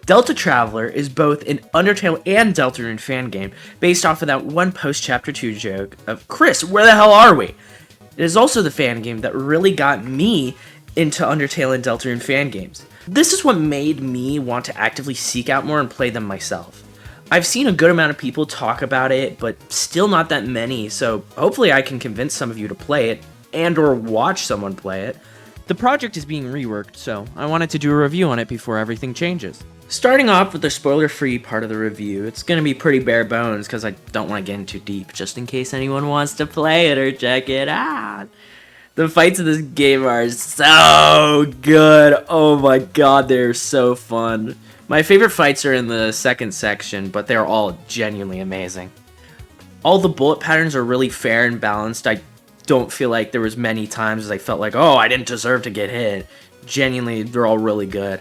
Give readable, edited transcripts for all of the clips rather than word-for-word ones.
Delta Traveler is both an Undertale and Deltarune fan game, based off of that one post-Chapter 2 joke of, Chris, where the hell are we? It is also the fan game that really got me into Undertale and Deltarune fan games. This is what made me want to actively seek out more and play them myself. I've seen a good amount of people talk about it, but still not that many, so hopefully I can convince some of you to play it, and or watch someone play it. The project is being reworked, so I wanted to do a review on it before everything changes. Starting off with the spoiler-free part of the review, it's going to be pretty bare bones because I don't want to get in too deep, just in case anyone wants to play it or check it out. The fights in this game are so good. Oh my god, they're so fun. My favorite fights are in the second section, but they're all genuinely amazing. All the bullet patterns are really fair and balanced. I don't feel like there was many times I felt like, oh, I didn't deserve to get hit. Genuinely, they're all really good.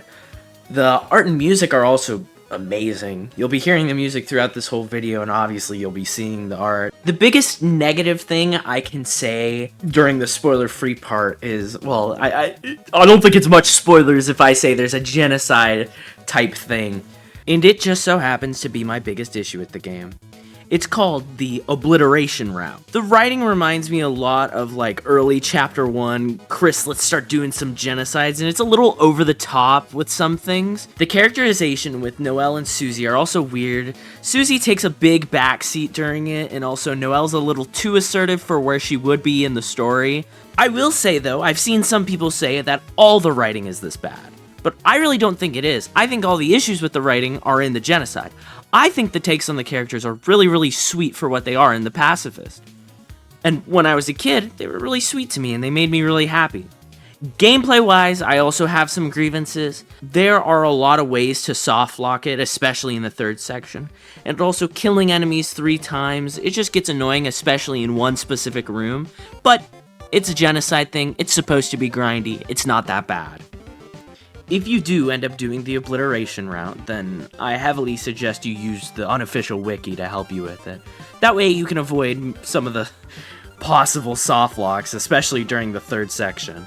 The art and music are also amazing. You'll be hearing the music throughout this whole video, and obviously you'll be seeing the art. The biggest negative thing I can say during the spoiler-free part is, well, I don't think it's much spoilers if I say there's a genocide type thing. And it just so happens to be my biggest issue with the game. It's called the Obliteration route. The writing reminds me a lot of like early chapter 1, Chris, let's start doing some genocides, and it's a little over the top with some things. The characterization with Noelle and Susie are also weird. Susie takes a big backseat during it, and also Noelle's a little too assertive for where she would be in the story. I will say though, I've seen some people say that all the writing is this bad. But I really don't think it is. I think all the issues with the writing are in the genocide. I think the takes on the characters are really, really sweet for what they are in the Pacifist. And when I was a kid, they were really sweet to me and they made me really happy. Gameplay-wise, I also have some grievances. There are a lot of ways to soft lock it, especially in the third section. And also killing enemies 3 times, it just gets annoying, especially in one specific room. But it's a genocide thing, it's supposed to be grindy, it's not that bad. If you do end up doing the Obliteration route, then I heavily suggest you use the unofficial wiki to help you with it. That way you can avoid some of the possible soft locks, especially during the third section.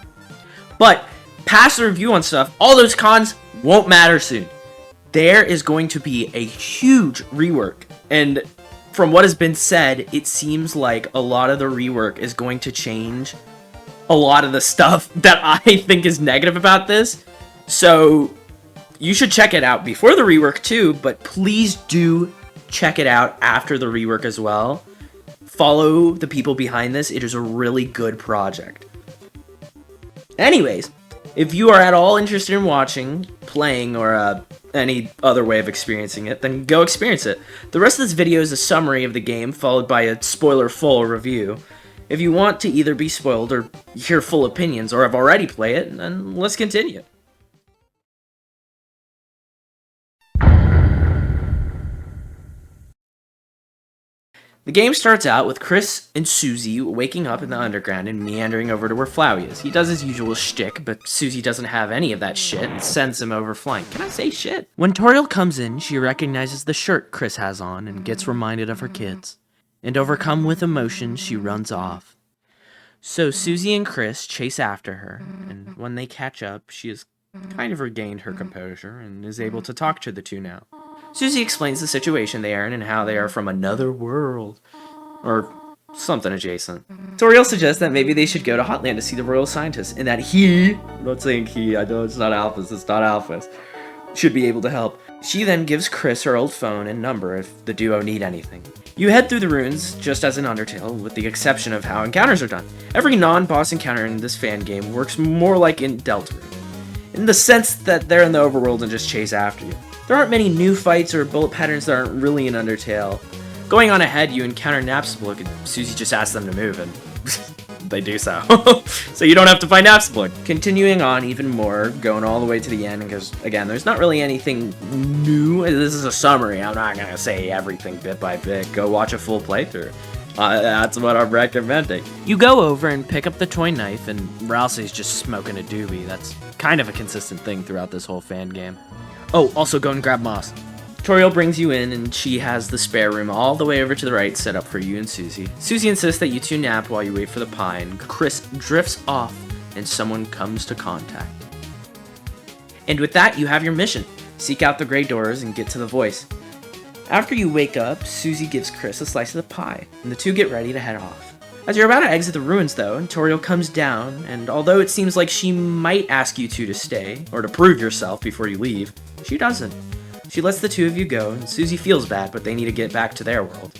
But past the review on stuff, all those cons won't matter soon. There is going to be a huge rework, and from what has been said, it seems like a lot of the rework is going to change a lot of the stuff that I think is negative about this. So, you should check it out before the rework too, but please do check it out after the rework as well. Follow the people behind this, it is a really good project. Anyways, if you are at all interested in watching, playing, or any other way of experiencing it, then go experience it. The rest of this video is a summary of the game, followed by a spoiler-full review. If you want to either be spoiled or hear full opinions, or have already played it, then let's continue. The game starts out with Chris and Susie waking up in the underground and meandering over to where Flowey is. He does his usual shtick, but Susie doesn't have any of that shit and sends him over flying. Can I say shit? When Toriel comes in, she recognizes the shirt Chris has on and gets reminded of her kids. And overcome with emotion, she runs off. So Susie and Chris chase after her, and when they catch up, she has kind of regained her composure and is able to talk to the two now. Susie explains the situation they are in and how they are from another world, or something adjacent. Toriel suggests that maybe they should go to Hotland to see the royal scientist, and that I'm not saying he, I know it's not Alphys, should be able to help. She then gives Chris her old phone and number if the duo need anything. You head through the ruins, just as in Undertale, with the exception of how encounters are done. Every non-boss encounter in this fan game works more like in Deltarune, in the sense that they're in the overworld and just chase after you. There aren't many new fights or bullet patterns that aren't really in Undertale. Going on ahead, you encounter Napstablook, and Susie just asks them to move, and they do so. So you don't have to find Absolute. Continuing on even more, going all the way to the end, because, again, there's not really anything new. This is a summary. I'm not going to say everything bit by bit. Go watch a full playthrough. That's what I'm recommending. You go over and pick up the toy knife, and Rousey's just smoking a doobie. That's kind of a consistent thing throughout this whole fan game. Oh, also go and grab Moss. Toriel brings you in, and she has the spare room all the way over to the right set up for you and Susie. Susie insists that you two nap while you wait for the pie, and Chris drifts off, and someone comes to contact. And with that, you have your mission. Seek out the gray doors and get to the voice. After you wake up, Susie gives Chris a slice of the pie, and the two get ready to head off. As you're about to exit the ruins, though, Toriel comes down, and although it seems like she might ask you two to stay, or to prove yourself before you leave, she doesn't. She lets the two of you go, and Susie feels bad, but they need to get back to their world.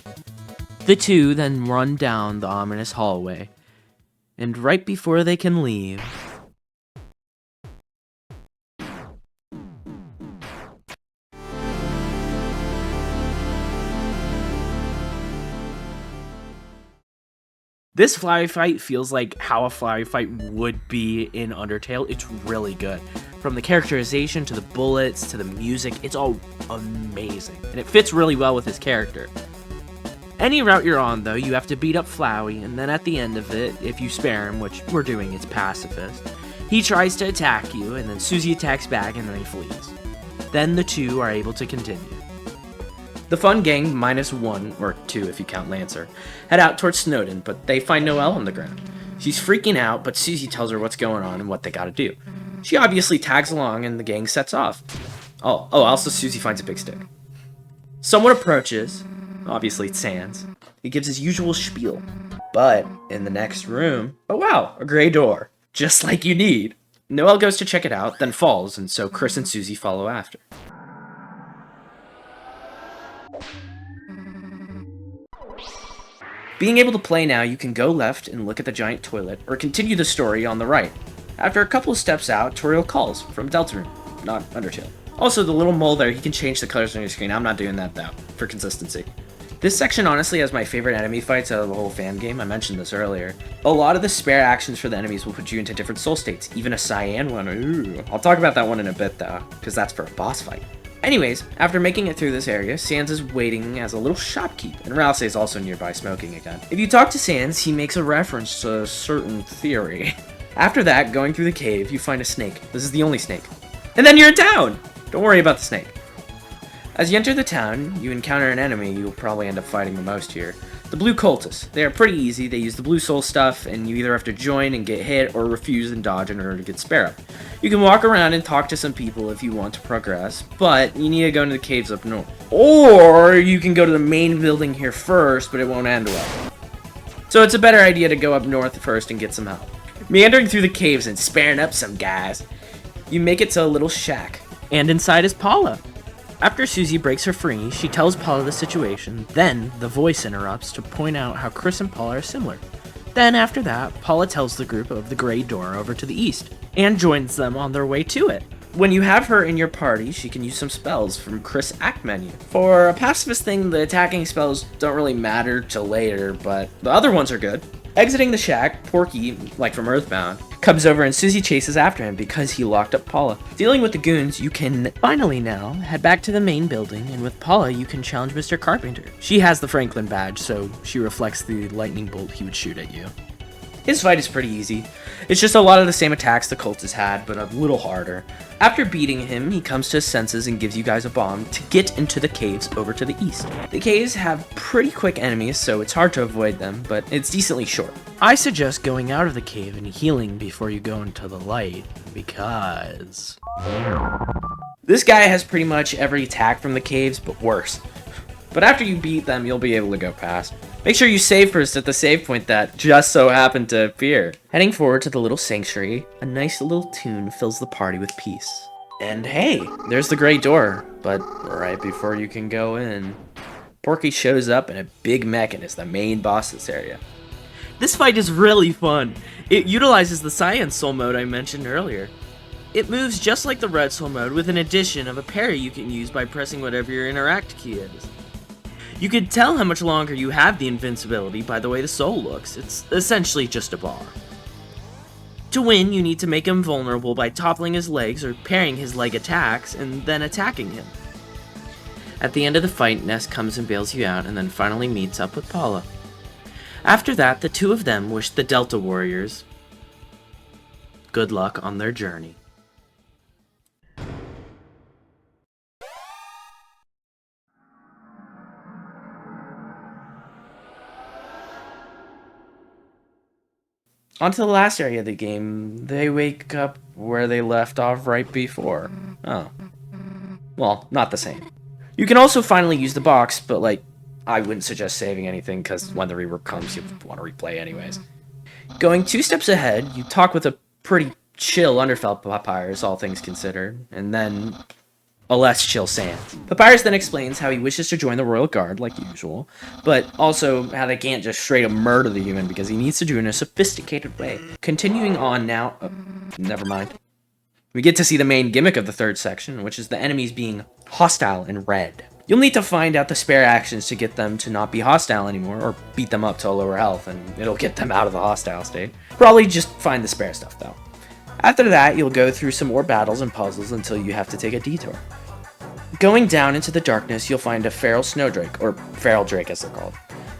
The two then run down the ominous hallway, and right before they can leave... This Flyway fight feels like how a Flyway fight would be in Undertale. It's really good. From the characterization to the bullets to the music, it's all amazing. And it fits really well with his character. Any route you're on, though, you have to beat up Flowey, and then at the end of it, if you spare him, which we're doing, it's Pacifist, he tries to attack you, and then Susie attacks back, and then he flees. Then the two are able to continue. The fun gang, -1, or 2 if you count Lancer, head out towards Snowden, but they find Noelle on the ground. She's freaking out, but Susie tells her what's going on and what they gotta do. She obviously tags along, and the gang sets off. Also Susie finds a big stick. Someone approaches. Obviously it's Sans. He gives his usual spiel. But in the next room, oh wow, a gray door. Just like you need. Noelle goes to check it out, then falls, and so Chris and Susie follow after. Being able to play now, you can go left and look at the giant toilet, or continue the story on the right. After a couple of steps out, Toriel calls from Deltarune, not Undertale. Also, the little mole there, he can change the colors on your screen. I'm not doing that though, for consistency. This section honestly has my favorite enemy fights out of the whole fan game. I mentioned this earlier. A lot of the spare actions for the enemies will put you into different soul states, even a cyan one. Ooh. I'll talk about that one in a bit though, because that's for a boss fight. Anyways, after making it through this area, Sans is waiting as a little shopkeep, and Rousey is also nearby smoking again. If you talk to Sans, he makes a reference to a certain theory. After that, going through the cave, you find a snake. This is the only snake. And then you're in town! Don't worry about the snake. As you enter the town, you encounter an enemy you'll probably end up fighting the most here. The blue cultists. They are pretty easy. They use the blue soul stuff, and you either have to join and get hit, or refuse and dodge in order to get spare up. You can walk around and talk to some people if you want to progress, but you need to go into the caves up north. Or you can go to the main building here first, but it won't end well. So it's a better idea to go up north first and get some help. Meandering through the caves and sparing up some guys, you make it to a little shack. And inside is Paula. After Susie breaks her free, she tells Paula the situation, then the voice interrupts to point out how Chris and Paula are similar. Then after that, Paula tells the group of the gray door over to the east, and joins them on their way to it. When you have her in your party, she can use some spells from Chris' act menu. For a pacifist thing, the attacking spells don't really matter till later, but the other ones are good. Exiting the shack, Porky, like from Earthbound, comes over and Susie chases after him because he locked up Paula. Dealing with the goons, you can finally now head back to the main building, and with Paula you can challenge Mr. Carpenter. She has the Franklin badge, so she reflects the lightning bolt he would shoot at you. His fight is pretty easy. It's just a lot of the same attacks the cultists had, but a little harder. After beating him, he comes to his senses and gives you guys a bomb to get into the caves over to the east. The caves have pretty quick enemies, so it's hard to avoid them, but it's decently short. I suggest going out of the cave and healing before you go into the light, because... this guy has pretty much every attack from the caves, but worse. But after you beat them, you'll be able to go past. Make sure you save first at the save point that just so happened to appear. Heading forward to the little sanctuary, a nice little tune fills the party with peace. And hey, there's the gray door, but right before you can go in, Porky shows up in a big mech and is the main boss this area. This fight is really fun. It utilizes the Cyan Soul mode I mentioned earlier. It moves just like the Red Soul mode with an addition of a parry you can use by pressing whatever your interact key is. You can tell how much longer you have the invincibility by the way the soul looks. It's essentially just a bar. To win, you need to make him vulnerable by toppling his legs or parrying his leg attacks and then attacking him. At the end of the fight, Ness comes and bails you out and then finally meets up with Paula. After that, the two of them wish the Delta Warriors good luck on their journey. On to the last area of the game. They wake up where they left off right before. Oh. Well, not the same. You can also finally use the box, but like, I wouldn't suggest saving anything because when the rework comes, you want to replay anyways. Going 2 steps ahead, you talk with a pretty chill Undertale Papyrus, all things considered, and then a less chill Sans. Papyrus then explains how he wishes to join the Royal Guard, like usual, but also how they can't just straight up murder the human because he needs to do it in a sophisticated way. Continuing on now, never mind. We get to see the main gimmick of the 3rd section, which is the enemies being hostile in red. You'll need to find out the spare actions to get them to not be hostile anymore, or beat them up to a lower health, and it'll get them out of the hostile state. Probably just find the spare stuff, though. After that, you'll go through some more battles and puzzles until you have to take a detour. Going down into the darkness, you'll find a feral snowdrake, or feral drake as they're called.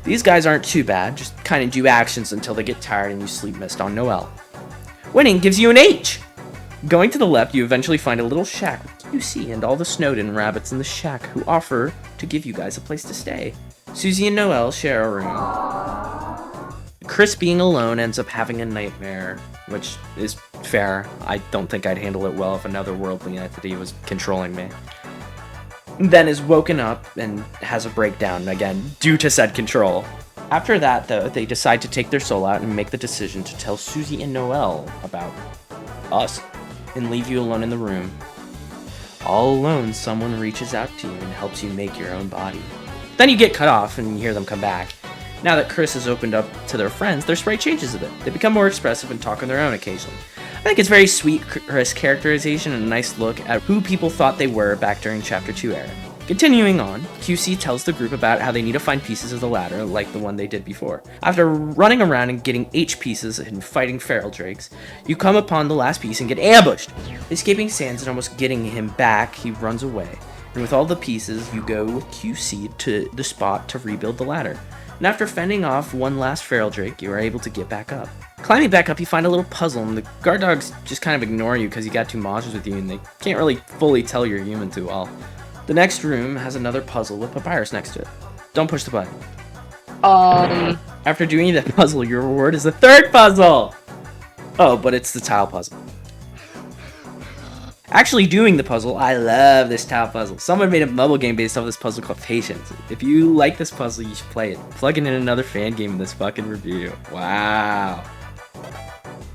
These guys aren't too bad, just kind of do actions until they get tired and you sleep mist on Noelle. Winning gives you an H! Going to the left, you eventually find a little shack with QC and all the Snowden rabbits in the shack who offer to give you guys a place to stay. Susie and Noelle share a room. Chris being alone ends up having a nightmare, which is fair. I don't think I'd handle it well if another worldly entity was controlling me. Then is woken up and has a breakdown again due to said control. After that, though, they decide to take their soul out and make the decision to tell Susie and Noelle about us and leave you alone in the room. All alone, someone reaches out to you and helps you make your own body. Then you get cut off and you hear them come back. Now that Chris has opened up to their friends, their sprite changes a bit. They become more expressive and talk on their own occasionally. I think it's very sweet Chris characterization and a nice look at who people thought they were back during Chapter 2 era. Continuing on, QC tells the group about how they need to find pieces of the ladder like the one they did before. After running around and getting H pieces and fighting feral drakes, you come upon the last piece and get ambushed. Escaping Sans and almost getting him back, he runs away. And with all the pieces, you go with QC to the spot to rebuild the ladder. And after fending off one last feral drake, you are able to get back up. Climbing back up, you find a little puzzle, and the guard dogs just kind of ignore you because you got 2 monsters with you and they can't really fully tell you're human too well. The next room has another puzzle with Papyrus next to it. Don't push the button. After doing that puzzle, your reward is the 3rd puzzle! Oh, but it's the tile puzzle. Actually doing the puzzle, I love this tile puzzle. Someone made a mobile game based off this puzzle called Patience. If you like this puzzle, you should play it. Plugging in another fan game in this fucking review. Wow.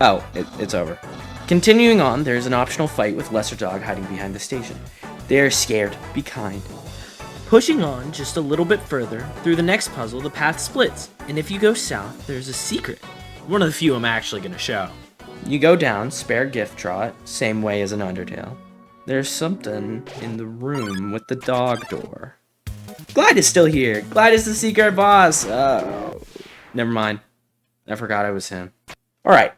Oh, it's over. Continuing on, there's an optional fight with Lesser Dog hiding behind the station. They're scared. Be kind. Pushing on just a little bit further, through the next puzzle, the path splits. And if you go south, there's a secret. One of the few I'm actually going to show. You go down, spare gift trot, same way as an Undertale. There's something in the room with the dog door. Glide is still here. Glide is the secret boss. Oh, never mind. I forgot I was him. Alright.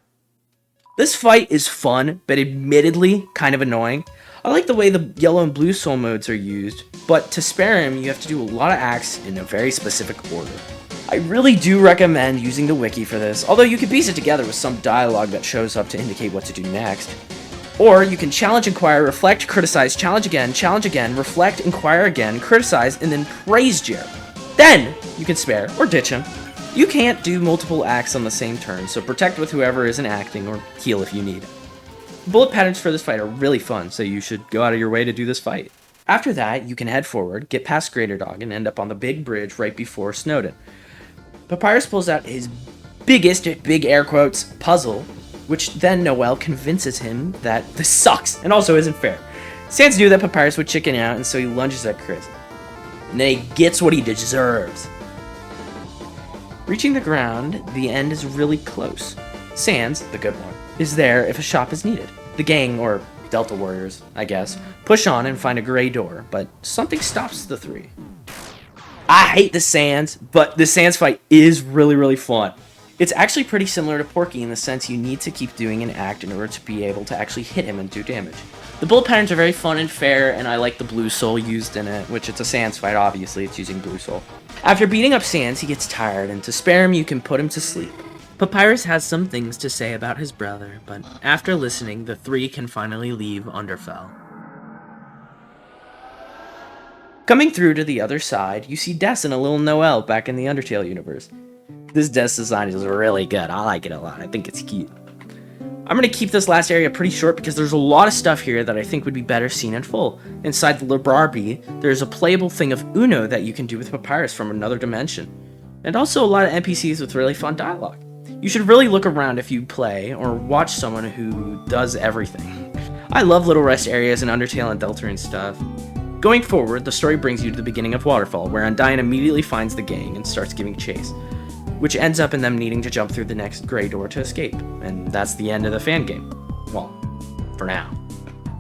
This fight is fun, but admittedly kind of annoying. I like the way the yellow and blue soul modes are used, but to spare him, you have to do a lot of acts in a very specific order. I really do recommend using the wiki for this, although you can piece it together with some dialogue that shows up to indicate what to do next. Or you can challenge, inquire, reflect, criticize, challenge again, reflect, inquire again, criticize, and then praise Jared. Then you can spare or ditch him. You can't do multiple acts on the same turn, so protect with whoever isn't acting or heal if you need. Bullet patterns for this fight are really fun, so you should go out of your way to do this fight. After that, you can head forward, get past Greater Dog, and end up on the big bridge right before Snowden. Papyrus pulls out his biggest, big air quotes, puzzle, which then Noelle convinces him that this sucks and also isn't fair. Sans knew that Papyrus would chicken out, and so he lunges at Chris. And then he gets what he deserves. Reaching the ground, the end is really close. Sans, the good one, is there if a shop is needed. The gang, or Delta Warriors, I guess, push on and find a gray door, but something stops the 3. I hate the sands, but the sands fight is really, really fun. It's actually pretty similar to Porky in the sense you need to keep doing an act in order to be able to actually hit him and do damage. The bullet patterns are very fun and fair, and I like the blue soul used in it, which it's a sands fight, obviously, it's using blue soul. After beating up Sands, he gets tired, and to spare him, you can put him to sleep. Papyrus has some things to say about his brother, but after listening, the three can finally leave Undertale. Coming through to the other side, you see Des and a little Noelle back in the Undertale universe. This Des design is really good. I like it a lot. I think it's cute. I'm going to keep this last area pretty short because there's a lot of stuff here that I think would be better seen in full. Inside the library, there's a playable thing of Uno that you can do with Papyrus from another dimension. And also a lot of NPCs with really fun dialogue. You should really look around if you play, or watch someone who does everything. I love little rest areas in Undertale and Deltarune stuff. Going forward, the story brings you to the beginning of Waterfall, where Undyne immediately finds the gang and starts giving chase, which ends up in them needing to jump through the next gray door to escape, and that's the end of the Fangame. Well, for now.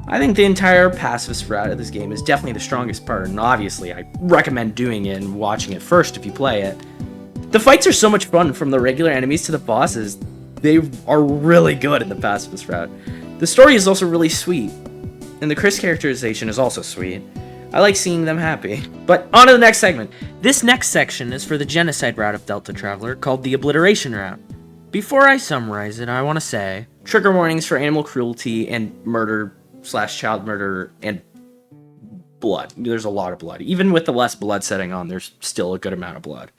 I think the entire Pacifist route of this game is definitely the strongest part, and obviously I recommend doing it and watching it first if you play it. The fights are so much fun, from the regular enemies to the bosses. They are really good in the Pacifist route. The story is also really sweet, and the Chris characterization is also sweet. I like seeing them happy. But on to the next segment. This next section is for the genocide route of Delta Traveler, called the Obliteration route. Before I summarize it, I want to say, trigger warnings for animal cruelty and murder/child murder and blood. There's a lot of blood. Even with the less blood setting on, there's still a good amount of blood.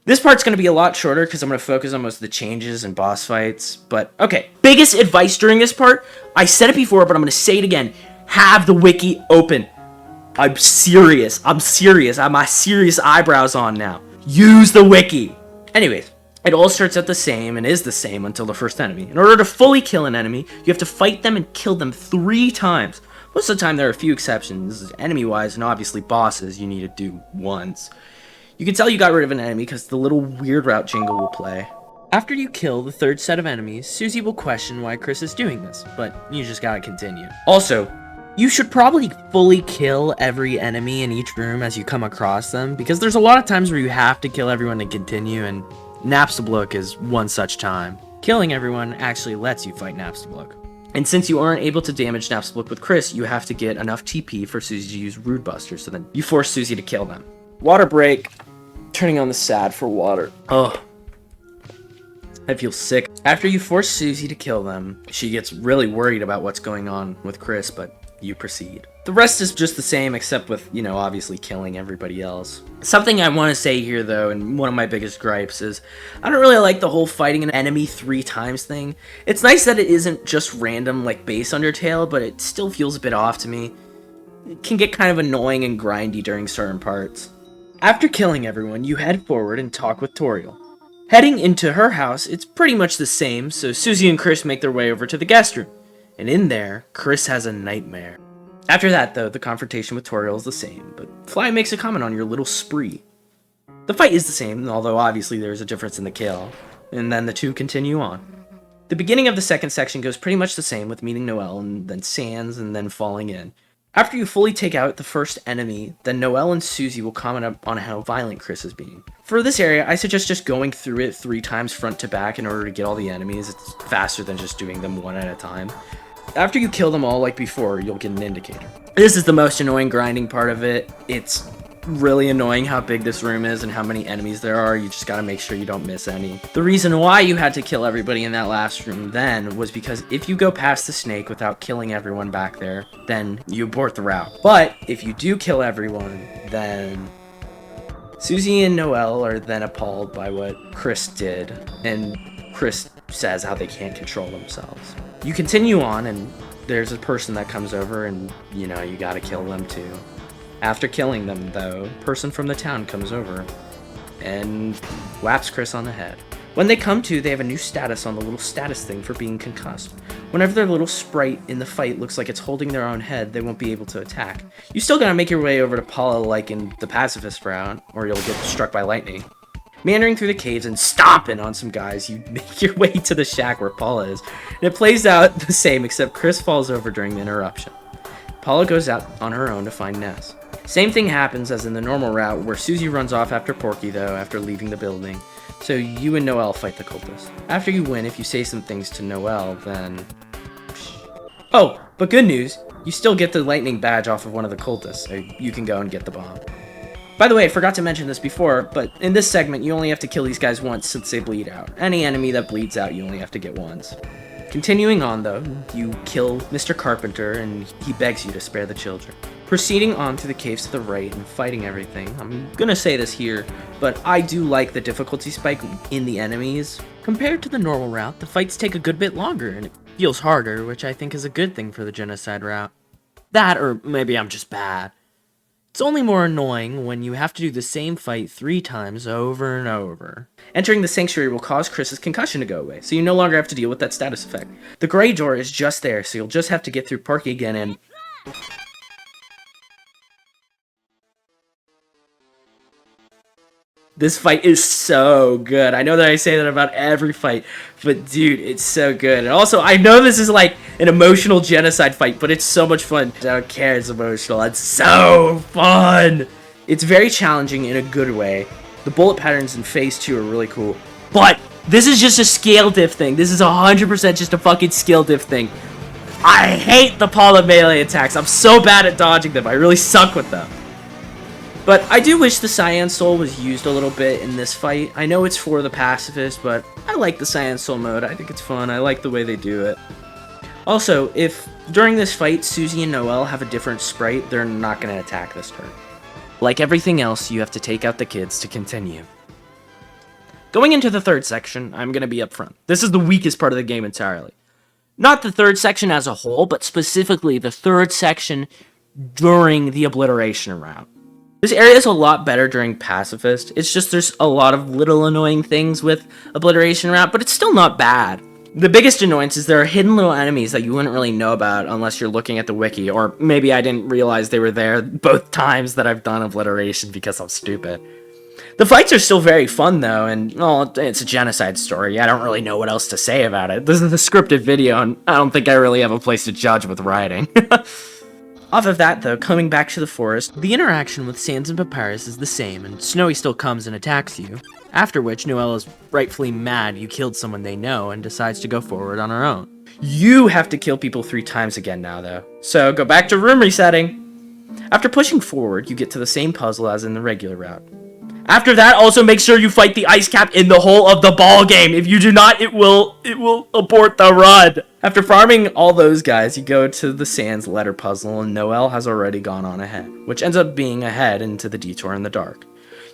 This part's going to be a lot shorter because I'm going to focus on most of the changes and boss fights. But, okay, biggest advice during this part, I said it before, but I'm going to say it again. Have the wiki open. I'm serious. I have my serious eyebrows on now. Use the wiki. Anyways, it all starts out the same and is the same until the first enemy. In order to fully kill an enemy, you have to fight them and kill them 3 times. Most of the time, there are a few exceptions. Enemy-wise and obviously bosses you need to do once. You can tell you got rid of an enemy because the little weird route jingle will play. After you kill the 3rd set of enemies, Susie will question why Chris is doing this, but you just gotta continue. Also, you should probably fully kill every enemy in each room as you come across them, because there's a lot of times where you have to kill everyone to continue, and Napstablook is one such time. Killing everyone actually lets you fight Napstablook. And since you aren't able to damage Napstablook with Chris, you have to get enough TP for Susie to use Rude Buster, so then you force Susie to kill them. Water break. Turning on the sad for water. Ugh. I feel sick. After you force Susie to kill them, she gets really worried about what's going on with Chris, but you proceed. The rest is just the same, except with, obviously killing everybody else. Something I want to say here, though, and one of my biggest gripes is, I don't really like the whole fighting an enemy 3 times thing. It's nice that it isn't just random like base Undertale, but it still feels a bit off to me. It can get kind of annoying and grindy during certain parts. After killing everyone, you head forward and talk with Toriel. Heading into her house, it's pretty much the same, so Susie and Chris make their way over to the guest room. And in there, Chris has a nightmare. After that, though, the confrontation with Toriel is the same, but Fly makes a comment on your little spree. The fight is the same, although obviously there's a difference in the kill, and then the two continue on. The beginning of the second section goes pretty much the same, with meeting Noelle, and then Sans, and then falling in. After you fully take out the first enemy, then Noelle and Susie will comment on how violent Chris is being. For this area, I suggest just going through it 3 times front to back in order to get all the enemies. It's faster than just doing them one at a time. After you kill them all like before, you'll get an indicator. This is the most annoying grinding part of it. It's really annoying how big this room is and how many enemies there are. You just gotta make sure you don't miss any. The reason why you had to kill everybody in that last room then was because if you go past the snake without killing everyone back there, then you abort the route. But if you do kill everyone, then Susie and Noelle are then appalled by what Chris did, and Chris says how they can't control themselves. You continue on, and there's a person that comes over, and you gotta kill them too. After killing them, though, a person from the town comes over and whaps Chris on the head. When they come to, they have a new status on the little status thing for being concussed. Whenever their little sprite in the fight looks like it's holding their own head, they won't be able to attack. You still gotta make your way over to Paula like in the Pacifist round, or you'll get struck by lightning. Meandering through the caves and stomping on some guys, you make your way to the shack where Paula is. And it plays out the same, except Chris falls over during the interruption. Paula goes out on her own to find Ness. Same thing happens as in the normal route, where Susie runs off after Porky, though, after leaving the building. So you and Noelle fight the cultists. After you win, if you say some things to Noelle, then... Oh, but good news, you still get the lightning badge off of one of the cultists, so you can go and get the bomb. By the way, I forgot to mention this before, but in this segment, you only have to kill these guys once since they bleed out. Any enemy that bleeds out, you only have to get once. Continuing on, though, you kill Mr. Carpenter, and he begs you to spare the children. Proceeding on to the caves to the right and fighting everything, I'm gonna say this here, but I do like the difficulty spike in the enemies. Compared to the normal route, the fights take a good bit longer, and it feels harder, which I think is a good thing for the genocide route. That, or maybe I'm just bad. It's only more annoying when you have to do the same fight 3 times over and over. Entering the sanctuary will cause Chris's concussion to go away, so you no longer have to deal with that status effect. The gray door is just there, so you'll just have to get through Porky again and... This fight is so good. I know that I say that about every fight, but dude, it's so good. And also, I know this is like an emotional genocide fight, but it's so much fun. I don't care, it's emotional. It's so fun. It's very challenging in a good way. The bullet patterns in Phase 2 are really cool. But this is just a skill diff thing. This is 100% just a fucking skill diff thing. I hate the Paula melee attacks. I'm so bad at dodging them. I really suck with them. But I do wish the Cyan Soul was used a little bit in this fight. I know it's for the Pacifist, but I like the Cyan Soul mode. I think it's fun. I like the way they do it. Also, if during this fight Susie and Noelle have a different sprite, they're not going to attack this turn. Like everything else, you have to take out the kids to continue. Going into the third section, I'm going to be upfront. This is the weakest part of the game entirely. Not the third section as a whole, but specifically the third section during the Obliteration route. This area is a lot better during Pacifist. It's just there's a lot of little annoying things with Obliteration route, but it's still not bad. The biggest annoyance is there are hidden little enemies that you wouldn't really know about unless you're looking at the wiki, or maybe I didn't realize they were there both times that I've done Obliteration because I'm stupid. The fights are still very fun though, and well, it's a genocide story. I don't really know what else to say about it. This is a scripted video, and I don't think I really have a place to judge with writing. Off of that, though, coming back to the forest, the interaction with Sans and Papyrus is the same, and Snowy still comes and attacks you. After which, Noelle is rightfully mad you killed someone they know and decides to go forward on her own. You have to kill people 3 times again now, though. So, go back to room resetting! After pushing forward, you get to the same puzzle as in the regular route. After that, also make sure you fight the ice cap in the whole of the ball game. If you do not, it will abort the run. After farming all those guys, you go to the Sans letter puzzle, and Noelle has already gone on ahead, which ends up being ahead into the detour in the dark.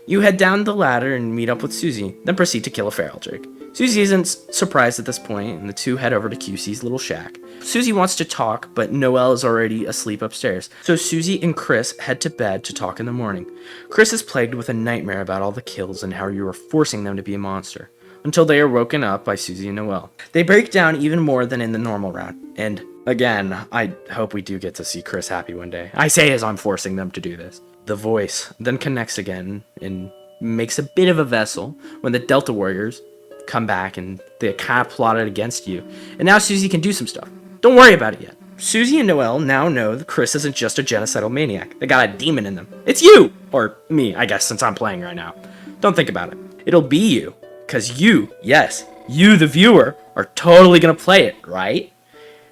You head down the ladder and meet up with Susie, then proceed to kill a feral drake. Susie isn't surprised at this point, and the two head over to QC's little shack. Susie wants to talk, but Noelle is already asleep upstairs, so Susie and Chris head to bed to talk in the morning. Chris is plagued with a nightmare about all the kills and how you are forcing them to be a monster, until they are woken up by Susie and Noelle. They break down even more than in the normal route, and again, I hope we do get to see Chris happy one day. I say as I'm forcing them to do this. The voice then connects again and makes a bit of a vessel when the Delta Warriors come back and they kind of plotted against you. And now Susie can do some stuff. Don't worry about it yet. Susie and Noelle now know that Chris isn't just a genocidal maniac. They got a demon in them. It's you! Or me, I guess, since I'm playing right now. Don't think about it. It'll be you. Because you, yes, you the viewer, are totally gonna play it, right?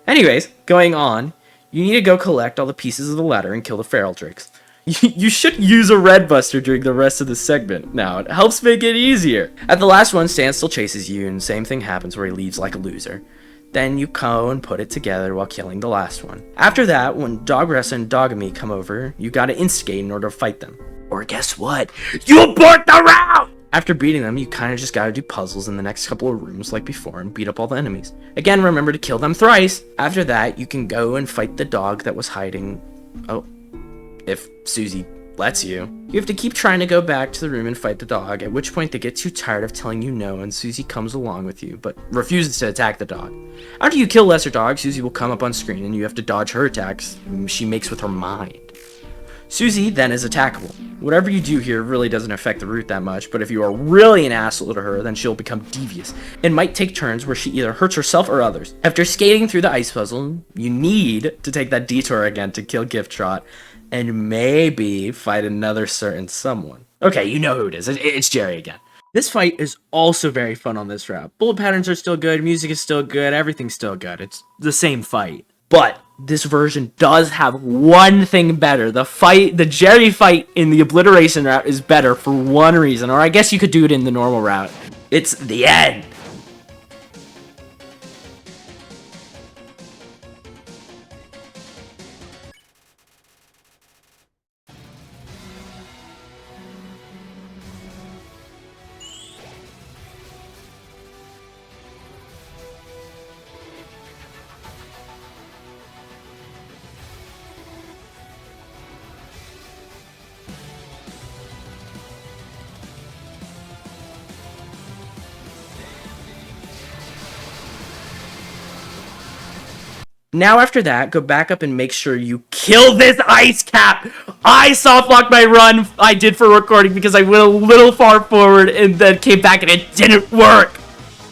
Anyways, going on, you need to go collect all the pieces of the ladder and kill the feral drakes. You should use a red buster during the rest of the segment. Now, it helps make it easier. At the last one, Stan still chases you, and same thing happens where he leaves like a loser. Then you go and put it together while killing the last one. After that, when Dogressa and Dogamy come over, you gotta instigate in order to fight them. Or guess what? You abort the route! After beating them, you kinda just gotta do puzzles in the next couple of rooms like before and beat up all the enemies. Again, remember to kill them thrice! After that, you can go and fight the dog that was hiding... Oh. If Susie lets you. You have to keep trying to go back to the room and fight the dog, at which point they get too tired of telling you no and Susie comes along with you, but refuses to attack the dog. After you kill lesser dog, Susie will come up on screen and you have to dodge her attacks she makes with her mind. Susie then is attackable. Whatever you do here really doesn't affect the route that much, but if you are really an asshole to her, then she'll become devious, and might take turns where she either hurts herself or others. After skating through the ice puzzle, you need to take that detour again to kill Gift Trot, and maybe fight another certain someone. Okay, you know who it is. It's Jerry again. This fight is also very fun on this route. Bullet patterns are still good, music is still good, everything's still good. It's the same fight. But this version does have one thing better. The Jerry fight in the Obliteration route is better for one reason, or I guess you could do it in the normal route. It's the end. Now after that, go back up and make sure you kill this ice cap. I softlocked my run I did for recording because I went a little far forward and then came back and it didn't work.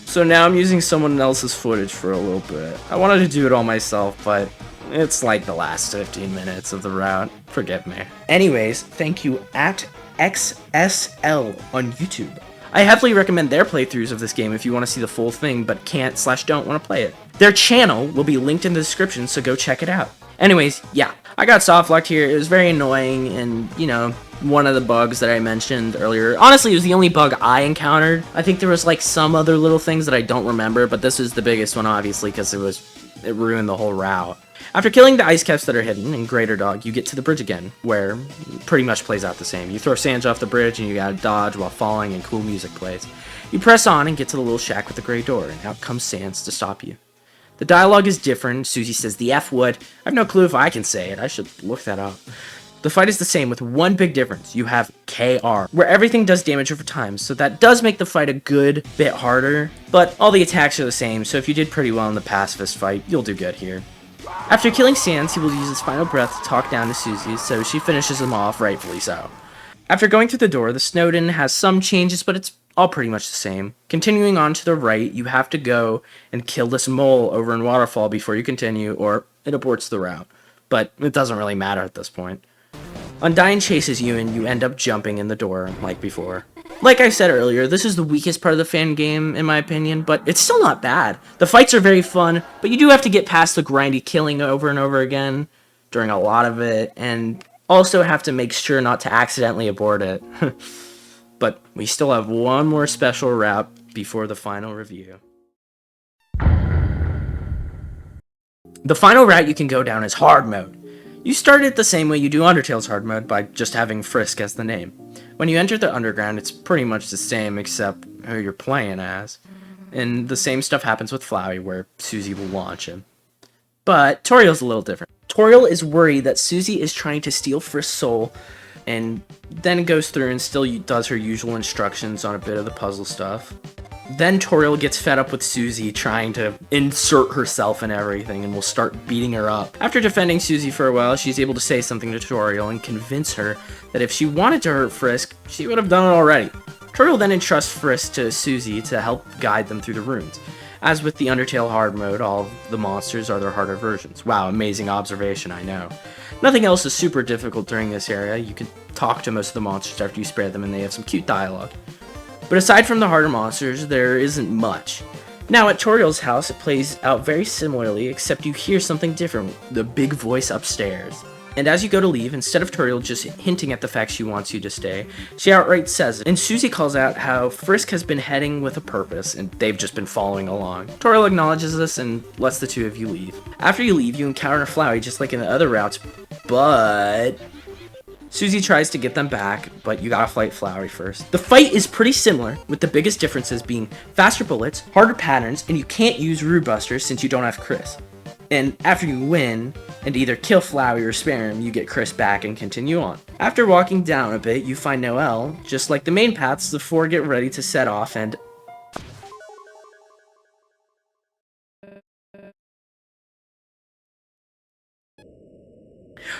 So now I'm using someone else's footage for a little bit. I wanted to do it all myself, but it's like the last 15 minutes of the route. Forgive me. Anyways, thank you at XSL on YouTube. I heavily recommend their playthroughs of this game if you want to see the full thing but can't/don't want to play it. Their channel will be linked in the description, so go check it out. Anyways, yeah, I got softlocked here. It was very annoying, and, you know, one of the bugs that I mentioned earlier. Honestly, it was the only bug I encountered. I think there was, like, some other little things that I don't remember, but this was the biggest one, obviously, because it ruined the whole route. After killing the ice caps that are hidden in Greater Dog, you get to the bridge again, where it pretty much plays out the same. You throw sands off the bridge, and you gotta dodge while falling, and cool music plays. You press on and get to the little shack with the gray door, and out comes Sans to stop you. The dialogue is different. Susie says the F word. I have no clue if I can say it. I should look that up. The fight is the same with one big difference. You have KR, where everything does damage over time, so that does make the fight a good bit harder, but all the attacks are the same, so if you did pretty well in the Pacifist fight, you'll do good here. After killing Sans, he will use his final breath to talk down to Susie, so she finishes him off, rightfully so. After going through the door, the Snowden has some changes, but it's all pretty much the same. Continuing on to the right, you have to go and kill this mole over in Waterfall before you continue, or it aborts the route. But it doesn't really matter at this point. Undyne chases you and you end up jumping in the door, like before. Like I said earlier, this is the weakest part of the Fangame, in my opinion, but it's still not bad. The fights are very fun, but you do have to get past the grindy killing over and over again during a lot of it, and also have to make sure not to accidentally abort it. But we still have one more special route before the final review. The final route you can go down is hard mode. You start it the same way you do Undertale's hard mode, by just having Frisk as the name. When you enter the underground, it's pretty much the same except who you're playing as. And the same stuff happens with Flowey, where Susie will launch him. But Toriel's a little different. Toriel is worried that Susie is trying to steal Frisk's soul, and then goes through and still does her usual instructions on a bit of the puzzle stuff. Then Toriel gets fed up with Susie trying to insert herself in everything and will start beating her up. After defending Susie for a while, she's able to say something to Toriel and convince her that if she wanted to hurt Frisk, she would have done it already. Toriel then entrusts Frisk to Susie to help guide them through the runes. As with the Undertale hard mode, all of the monsters are their harder versions. Wow, amazing observation, I know. Nothing else is super difficult during this area. You can talk to most of the monsters after you spare them and they have some cute dialogue. But aside from the harder monsters, there isn't much. Now at Toriel's house, it plays out very similarly, except you hear something different, the big voice upstairs. And as you go to leave, instead of Toriel just hinting at the fact she wants you to stay, she outright says it. And Susie calls out how Frisk has been heading with a purpose, and they've just been following along. Toriel acknowledges this and lets the two of you leave. After you leave, you encounter Flowey just like in the other routes, but Susie tries to get them back, but you gotta fight Flowey first. The fight is pretty similar, with the biggest differences being faster bullets, harder patterns, and you can't use Rue Busters since you don't have Chris. And after you win, and either kill Flowey or spare him, you get Chris back and continue on. After walking down a bit, you find Noelle. Just like the main paths, the four get ready to set off and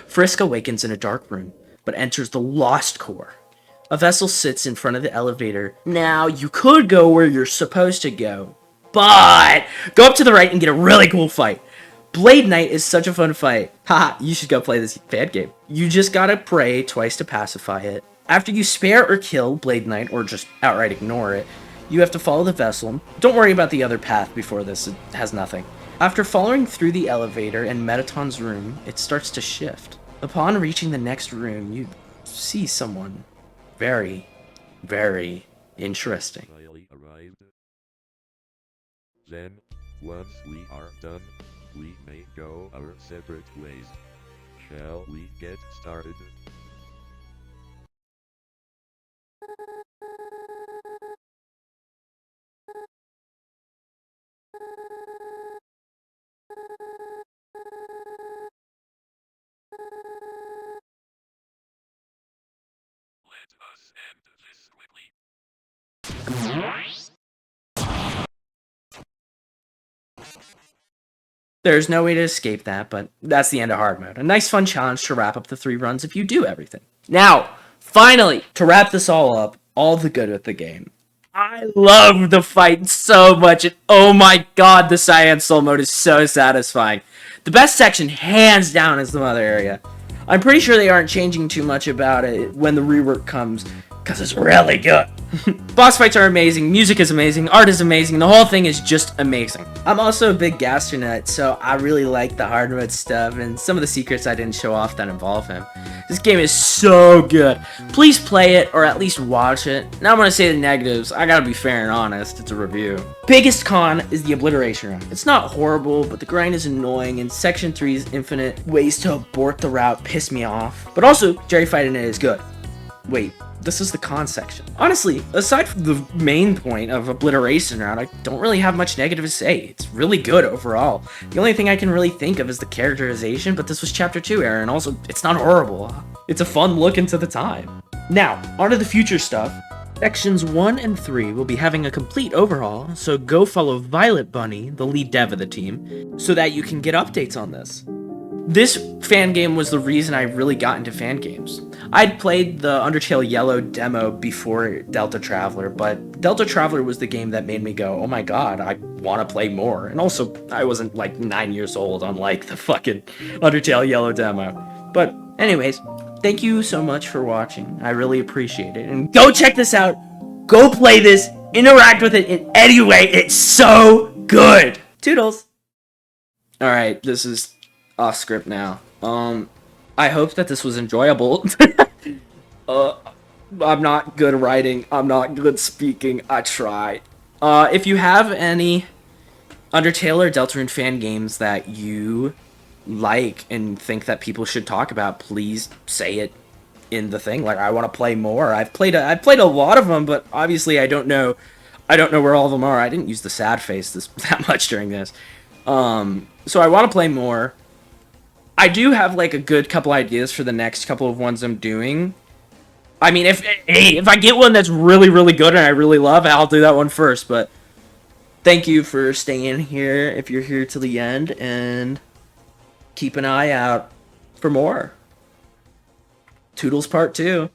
Frisk awakens in a dark room. but enters the Lost Core. A vessel sits in front of the elevator. Now, you could go where you're supposed to go, but go up to the right and get a really cool fight. Blade Knight is such a fun fight. Haha, you should go play this fan game. You just gotta pray twice to pacify it. After you spare or kill Blade Knight, or just outright ignore it, you have to follow the vessel. Don't worry about the other path before this, it has nothing. After following through the elevator in Metaton's room, it starts to shift. Upon reaching the next room, you see someone very, very interesting. Then, once we are done, we may go our separate ways. Shall we get started? Let us end this quickly. There's no way to escape that, but that's the end of hard mode. A nice fun challenge to wrap up the 3 runs if you do everything. Now, finally, to wrap this all up, all the good with the game. I love the fight so much, and oh my god, the Cyan Soul mode is so satisfying. The best section, hands down, is the Mother area. I'm pretty sure they aren't changing too much about it when the rework comes, because it's really good. Boss fights are amazing, music is amazing, art is amazing, the whole thing is just amazing. I'm also a big Gastronut, so I really like the hard mode stuff and some of the secrets I didn't show off that involve him. This game is so good. Please play it, or at least watch it. Now I'm gonna say the negatives. I gotta be fair and honest, it's a review. Biggest con is the Obliteration route. It's not horrible, but the grind is annoying, and Section 3's infinite ways to abort the route piss me off. But also, Jerry fighting it is good. Wait, this is the con section. Honestly, aside from the main point of Obliteration route, I don't really have much negative to say. It's really good overall. The only thing I can really think of is the characterization, but this was Chapter 2 era, and also, it's not horrible. It's a fun look into the time. Now, onto the future stuff. Sections 1 and 3 will be having a complete overhaul, so go follow Violet Bunny, the lead dev of the team, so that you can get updates on this. This fan game was the reason I really got into fan games. I'd played the Undertale Yellow demo before Delta Traveler, but Delta Traveler was the game that made me go, oh my god, I want to play more. And also, I wasn't like 9 years old, unlike the fucking Undertale Yellow demo. But anyways, thank you so much for watching. I really appreciate it. And go check this out. Go play this. Interact with it in any way. It's so good. Toodles. Alright, this is off script now. I hope that this was enjoyable. I'm not good writing. I'm not good speaking. I try. If you have any Undertale or Deltarune fan games that you like and think that people should talk about, please say it in the thing. Like, I want to play more. I've played a lot of them, but obviously I don't know where all of them are. I didn't use the sad face that much during this. So I want to play more. I do have like a good couple ideas for the next couple of ones I'm doing. I mean, if I get one that's really, really good and I really love, I'll do that one first. But thank you for staying here if you're here till the end, and keep an eye out for more. Toodles Part 2.